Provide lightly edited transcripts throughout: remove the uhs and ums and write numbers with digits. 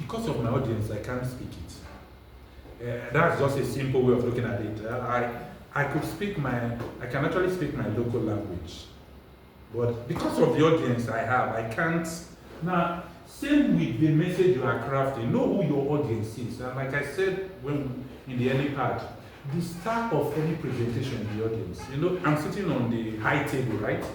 because of my audience, I can't speak it. That's just a simple way of looking at it. I can actually speak my local language. But because of the audience I have, I can't. Now, same with the message you are crafting. Know who your audience is. And like I said in the early part, the start of any presentation is the audience. I'm sitting on the high table, right?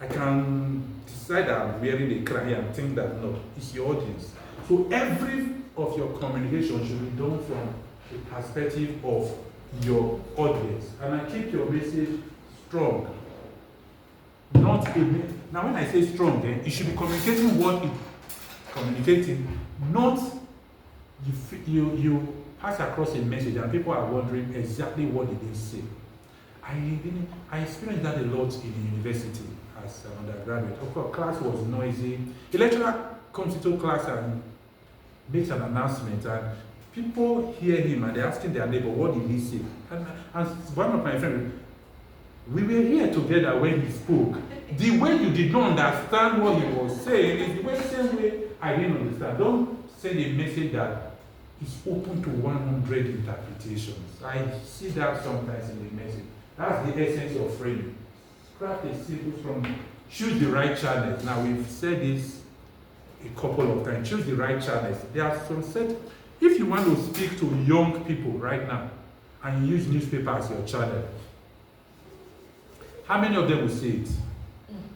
I can decide that I'm wearing a crown and think that no, it's your audience. So every of your communication should be done from the perspective of your audience. And I keep your message strong. Now when I say strong, then you should be communicating what it's communicating, not you pass across a message and people are wondering exactly what did they say. I experienced that a lot in the university as an undergraduate. Of course, class was noisy. The lecturer comes into class and makes an announcement, and people hear him and they're asking their neighbor, what did he say? And one of my friends, we were here together when he spoke. The way you did not understand what he was saying is the same way I didn't understand. Don't send a message that is open to 100 interpretations. I see that sometimes in the message. That's the essence of framing. Craft a simple from choose the right channels. Now we've said this a couple of times. Choose the right channels. There are some set. If you want to speak to young people right now and you use newspaper as your channel, how many of them will see it?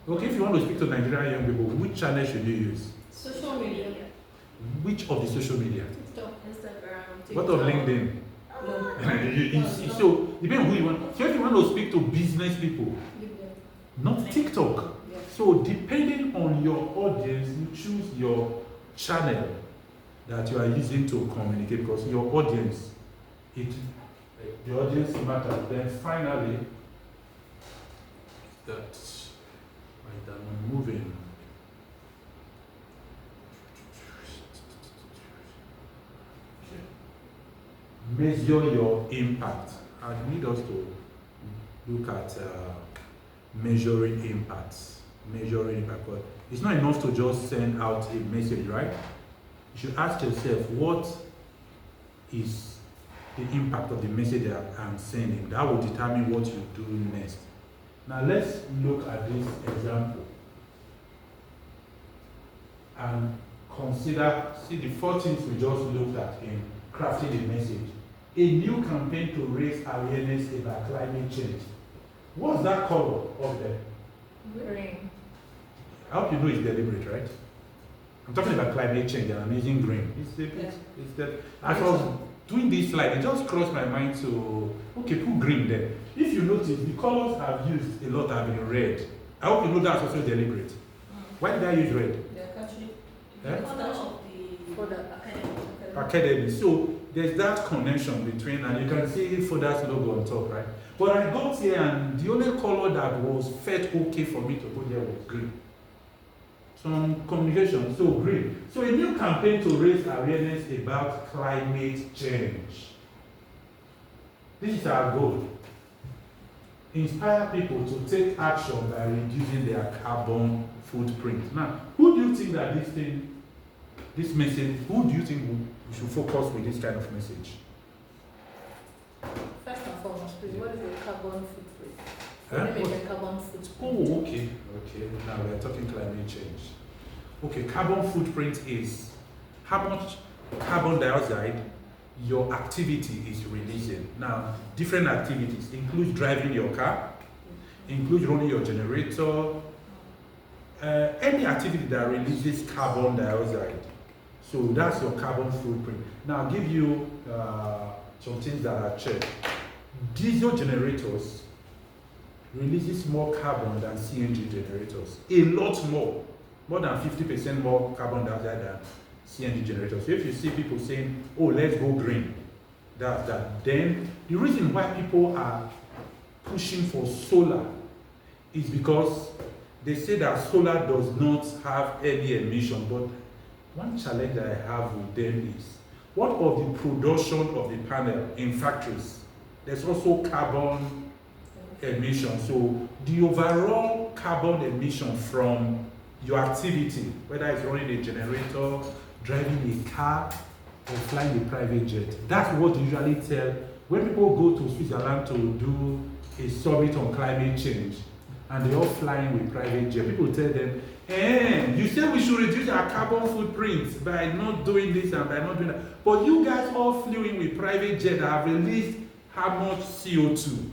Okay, if you want to speak to Nigerian young people, which channel should you use? Social media. Which of the social media? TikTok, Instagram, TikTok. What of LinkedIn? No. So, depending on who you want. So, if you want to speak to business people, not TikTok. Yeah. So, depending on your audience, you choose your channel that you are using to communicate, because your audience, the audience matters. Then finally, that's right, I'm moving. Measure your impact. I need us to look at measuring impacts. Measuring impact. But it's not enough to just send out a message, right? You should ask yourself, what is the impact of the message that I'm sending? That will determine what you do next. Now let's look at this example and see the four things we just looked at in crafting a message. A new campaign to raise awareness about climate change. What's that color of there? Green. I hope you know it's deliberate, right? I'm talking about climate change and I'm using green. It's that. As I was doing this slide, it just crossed my mind to, okay, put green there. If you notice, the colors I've used a lot have been red. I hope you know that's also deliberate. Why did I use red? Actually, for the Academy. So there's that connection between, and you can see Foda's logo on top, right? But I got here and the only color that felt okay for me to put there was green. Some communication, so green. So a new campaign to raise awareness about climate change. This is our goal. Inspire people to take action by reducing their carbon footprint. Now, who do you think that this message, who do you think we should focus with this kind of message? First and foremost, please, what is the carbon footprint? Huh? What is the carbon footprint? Oh, okay. Now we are talking climate change. Okay, carbon footprint is how much carbon dioxide your activity is releasing. Now, different activities include driving your car, include running your generator, any activity that releases carbon dioxide. So that's your carbon footprint. Now, I'll give you some things that are checked. Diesel generators releases more carbon than CNG generators. A lot more than 50% more carbon dioxide than CNG generators. So if you see people saying, oh, let's go green, that's that. Then the reason why people are pushing for solar is because they say that solar does not have any emission. But one challenge that I have with them is, what of the production of the panel in factories? There's also carbon emission. So the overall carbon emission from your activity, whether it's running a generator, driving a car or flying a private jet. That's what they usually tell when people go to Switzerland to do a summit on climate change and they're all flying with private jet. People tell them, you said we should reduce our carbon footprint by not doing this and by not doing that. But you guys all flew in with private jet that have released how much CO2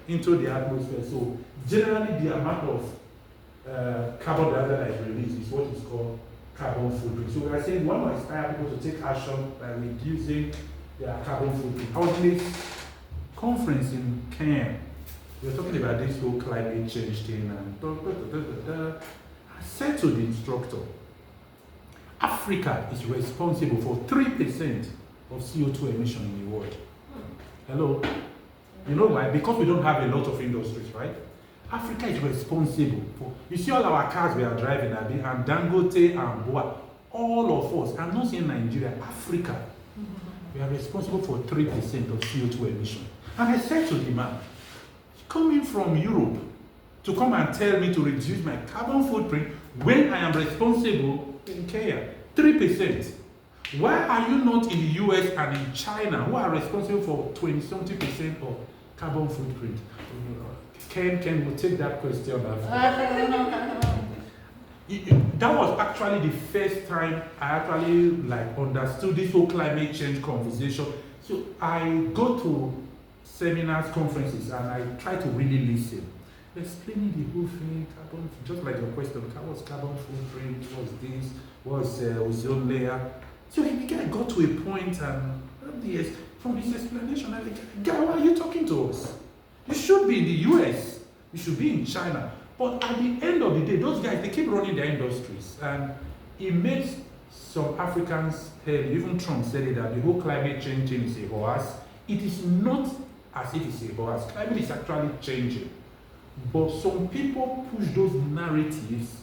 into the atmosphere. So generally the amount of carbon dioxide that is released is what is called carbon footprint. So we are saying we want to inspire people to take action by reducing their carbon footprint. I was in this conference in Kenya. We were talking about this whole climate change thing and I said to the instructor, Africa is responsible for 3% of CO2 emission in the world. Hello? You know why? Because we don't have a lot of industries, right? Africa is responsible for, you see all our cars we are driving, and Dangote and Boa, all of us, I'm not saying Nigeria, Africa, we are responsible for 3% of CO2 emission. And I said to the man, coming from Europe to come and tell me to reduce my carbon footprint when I am responsible in Kenya, 3%. Why are you not in the US and in China who are responsible for 20-something% of carbon footprint? Ken will take that question after. That was actually the first time I actually understood this whole climate change conversation. So I go to seminars, conferences, and I try to really listen. Explaining the whole thing, carbon, just like your question, what's carbon footprint, what's this, what's ozone layer. So the guy got to a point and from his explanation, I think, guy, why are you talking to us? You should be in the US, you should be in China. But at the end of the day, those guys, they keep running their industries. And it makes some Africans tell, even Trump said it, that the whole climate change thing is a hoax. It is not as if it's a hoax. Climate is actually changing. But some people push those narratives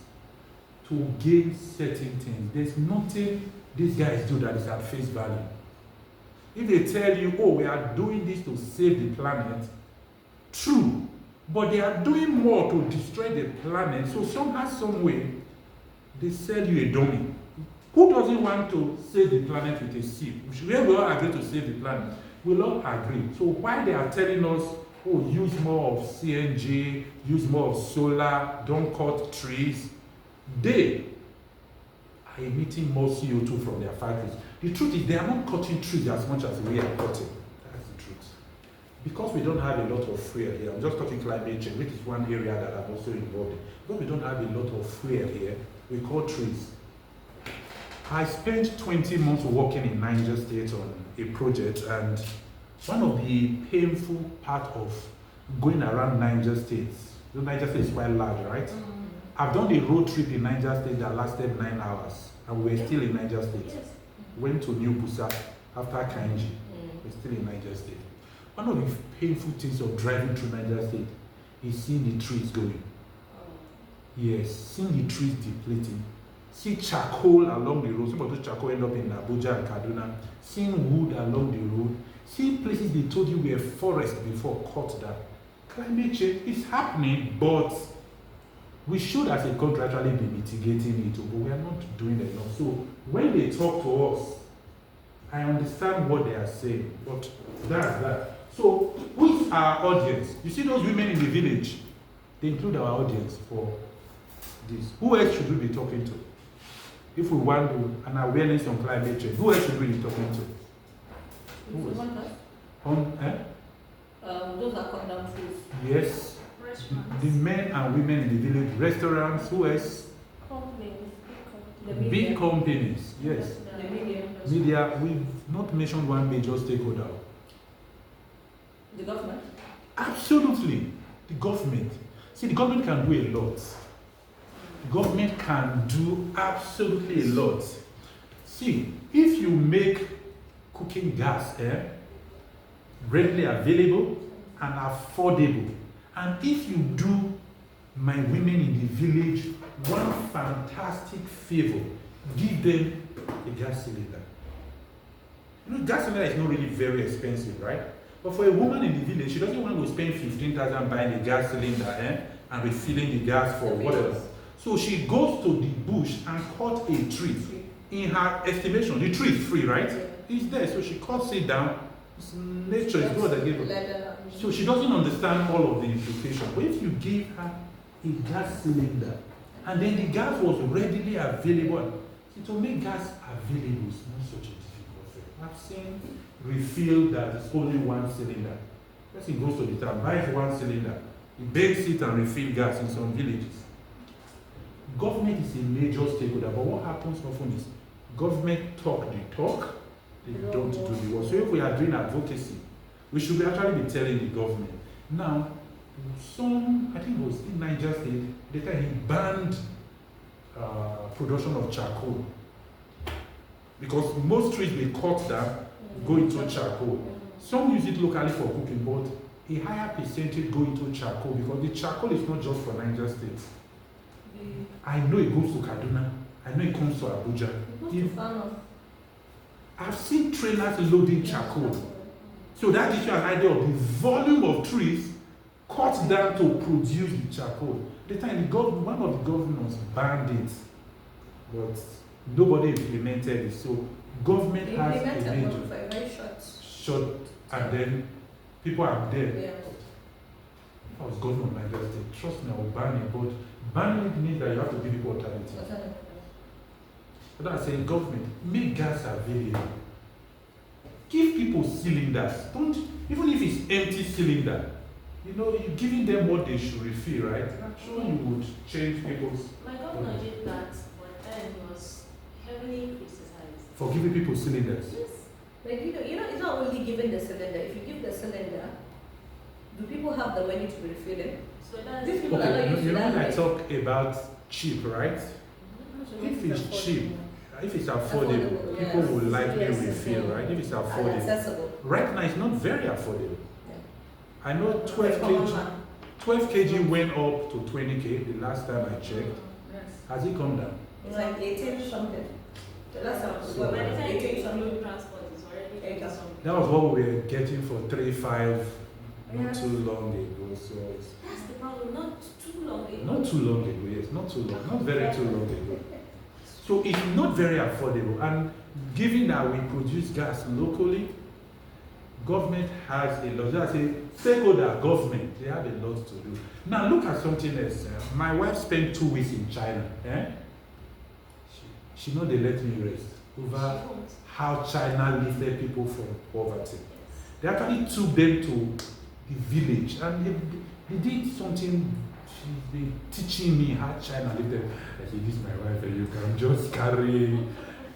to gain certain things. There's nothing these guys do that is at face value. If they tell you, oh, we are doing this to save the planet, true, but they are doing more to destroy the planet, so somehow, some way, they sell you a dummy. Who doesn't want to save the planet with a sip? We all agree to save the planet. We'll all agree. So why they are telling us, oh, use more of CNG, use more of solar, don't cut trees, they are emitting more CO2 from their factories. The truth is they are not cutting trees as much as we are cutting. That's the truth. Because we don't have a lot of fuel here, I'm just talking climate change, which is one area that I'm also involved in. Because we don't have a lot of fuel here, we cut trees. I spent 20 months working in Niger State on a project, and one of the painful part of going around Niger State, the Niger State is quite large, right? I've done a road trip in Niger State that lasted 9 hours, and we're still in Niger State. Yes. Went to New Busa after Kainji. We're still in Niger State. One of the painful things of driving through Niger State is seeing the trees going. Yes, seeing the trees depleting. See charcoal along the road. Some of those charcoal end up in Abuja and Kaduna. Seeing wood along the road. Seeing places they told you were forest before cut down. Climate change is happening, but we should as a country actually be mitigating it, but we are not doing enough. So when they talk to us, I understand what they are saying, but that's that. So who is our audience? You see those women in the village? They include our audience for this. Who else should we be talking to? If we want an awareness on climate change, who else should we be talking to? Who else? Those are cut down trees. Yes. Restaurants. The men and women in the village, restaurants, who else? Companies. Big companies, yes. The media. Media, we've not mentioned one major stakeholder. The government. Absolutely, the government. See, the government can do a lot. The government can do absolutely a lot. See, if you make cooking gas readily available and affordable, and if you do my women in the village one fantastic favor, give them a gas cylinder. You know, gas cylinder is not really very expensive, right? But for a woman in the village, she doesn't want to spend 15,000 buying a gas cylinder and refilling the gas for whatever. So she goes to the bush and cut a tree in her estimation, the tree is free, right? Yeah. It's there, so she cuts it down. It's nature is God that gave her. Leather. So she doesn't understand all of the implications. But if you give her a gas cylinder, and then the gas was readily available, it will make gas available. It's not such a difficult thing. I've seen refill that is only one cylinder. Person goes to the town, buys one cylinder, he bakes it and refill gas in some villages. Government is a major stakeholder, but what happens often is government talk the talk, they don't do the work. So if we are doing advocacy, we should actually be telling the government. Now, I think it was in Niger State, the time he banned production of charcoal. Because most trees they cut down go into charcoal. Some use it locally for cooking, but a higher percentage go into charcoal because the charcoal is not just for Niger State. I know it goes to Kaduna. I know it comes to Abuja. I've seen trailers loading charcoal. So that gives you an idea of the volume of trees cut down to produce the charcoal. The time one of the governors banned it, but nobody implemented it. So government has a major very short, and then people are there. Yeah. If I was governor of Niger State, trust me, I will ban it. But banning it means that you have to give people alternatives. But I'm saying government, make gas available. Give people cylinders. Don't, even if it's empty cylinder, you're giving them what they should refill, right? I'm sure you would change people's. My governor did that, but then he was heavily criticized. For giving people cylinders. Yes. Like, it's not only giving the cylinder. If you give the cylinder, do people have the money to refill it? So that's These people are not Okay, used to when that. I talk about cheap, right? If it's cheap, if it's affordable, Affordable, people yes. will likely Yes, refill, yes. right? If it's And affordable. accessible. Right now, it's not very affordable. Yeah. I know 12 Common kg, man. 12 kg went up to 20k the last time I checked. Yes. Has it come down? It's like 18 something. The last time So, well, By the time you 18 something. include transport, it's already Yeah. 80 something. That was what we were getting for 3.5 not Yes. too long ago. So it's That's the problem, not too long ago. not too long ago, yes, not too long, not very too long ago. So it's not very affordable, and given that we produce gas locally, government has a lot. I say stakeholder government, they have a lot to do. Now look at something else. My wife spent 2 weeks in China. She know they let me rest over She won't. how China lifted people from poverty. They actually took them to the village, and they did something. She's been teaching me how China lifted. I said, this is my wife, and you can just carry.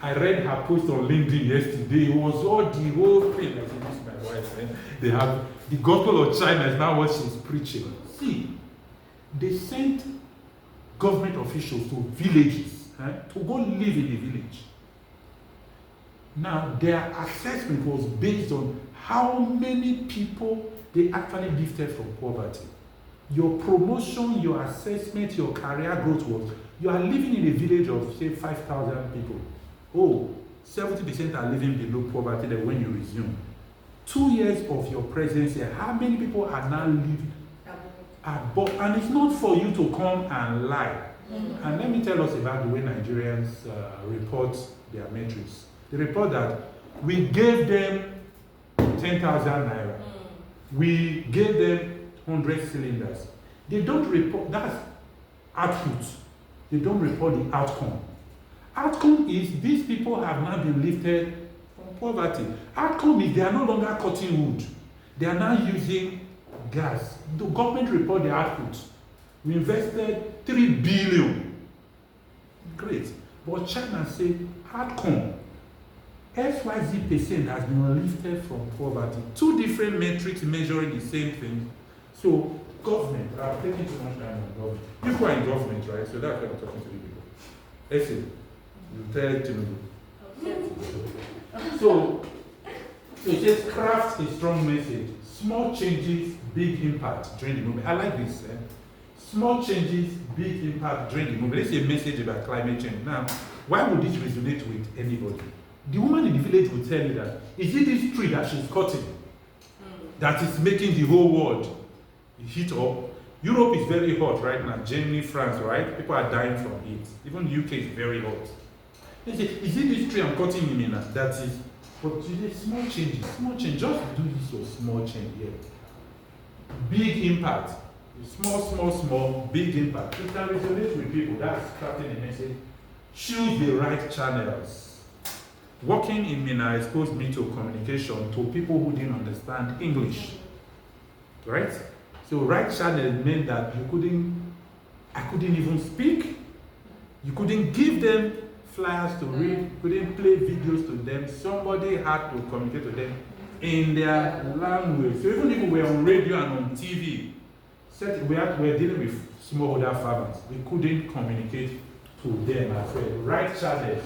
I read her post on LinkedIn yesterday. It was all the whole thing. I said, this is my wife. And they have the gospel of China is now what she's preaching. See, they sent government officials to villages to go live in the village. Now, their assessment was based on how many people they actually lifted from poverty. Your promotion, your assessment, your career growth was, you are living in a village of, say, 5,000 people. Oh, 70% are living below poverty then when you resume. 2 years of your presence here, how many people are now living above? And it's not for you to come and lie. Mm-hmm. And let me tell us about the way Nigerians report their metrics. They report that we gave them 10,000 naira. We gave them 100 cylinders. They don't report, that's output. They don't report the outcome. Outcome is these people have now been lifted from poverty. Outcome is they are no longer cutting wood. They are now using gas. The government report the output. We invested 3 billion. Great. But China said outcome. XYZ% has been lifted from poverty. 2 different metrics measuring the same thing. So, government, I'm taking too much time on government. You are in government, right? So that's why I'm talking to you people. Listen, you tell it to me. So, it says craft a strong message. Small changes, big impact during the movement. I like this. Small changes, big impact during the movement. Let's say a message about climate change. Now, why would this resonate with anybody? The woman in the village will tell you that, is it this tree that she's cutting that is making the whole world heat up? Europe is very hot right now. Germany, France, right? People are dying from heat. Even the UK is very hot. They say, is it this tree I'm cutting in Mina? That is, but you say small changes, small change, just do this your small change here. Big impact. Small, big impact. You can resonate with people. That's starting a message. Choose the right channels. Working in Mina exposed me to communication to people who didn't understand English. Right? So right channel meant that I couldn't even speak. You couldn't give them flyers to read, you couldn't play videos to them. Somebody had to communicate to them in their language. So even if we were on radio and on TV, we were dealing with smallholder farmers. We couldn't communicate to them as well. Right channels.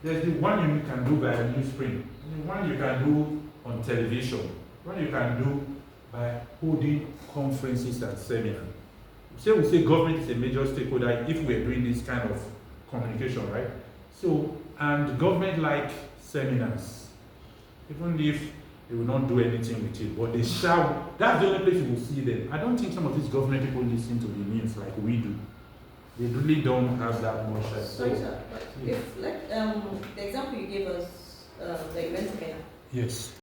There's the one you can do by a newsprint, the one you can do on television, one you can do by holding conferences and seminars. We say government is a major stakeholder if we're doing this kind of communication, right? So, and government like seminars, even if they will not do anything with it, but they shout. That's the only place you will see them. I don't think some of these government people listen to the news like we do. They really don't have that much. Sorry, sir. But if, like, the example you gave us, the event seminar. Yes.